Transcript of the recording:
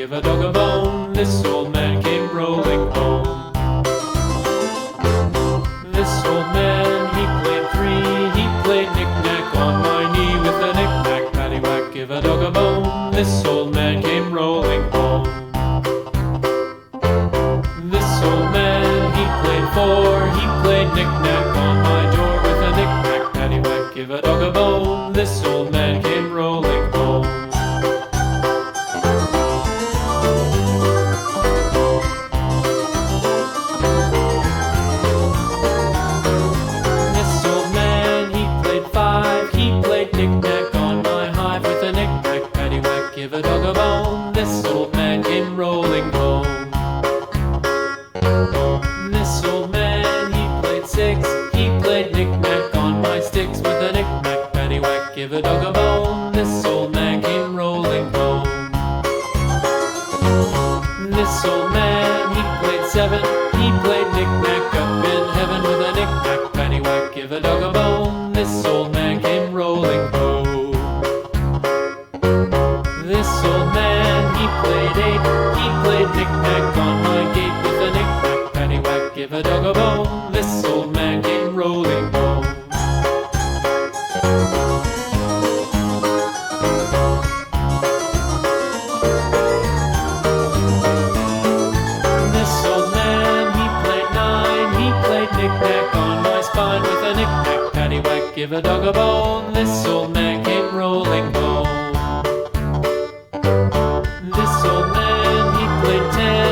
give a dog a bone. This old man came rolling home. This old man, he played three. He played knick-knack on my knee with a knick-knack, paddywhack, give a dog a bone. This old man came rolling home. This old man, he played four. He played knick-knack on my door with a knick-knack, paddywhack, give a dog a bone. This old man came rolling home. This old man, he played five. He played knick-knack on my hive with a knick-knack, paddywhack, give a dog a bone. This old man came rolling home. This old man, he played six. He played knick-knack on my sticks with a knick-knack, paddywhack, give a dog a bone. This old man came rolling home. This old man, he played seven. He played knick-knack up in heaven with a knick-knack, paddywhack, give a dog a bone. This old man came rolling home. This old man, he played eight. He played knick-knack on my gate with a knick-knack, paddywhack, give a dog a bone. This old man came rolling home. This old man, he played nine. He played knick-knack on my spine with a knick-knack, paddywhack, give a dog a bone. This old man came rolling home. This old man, he played 10.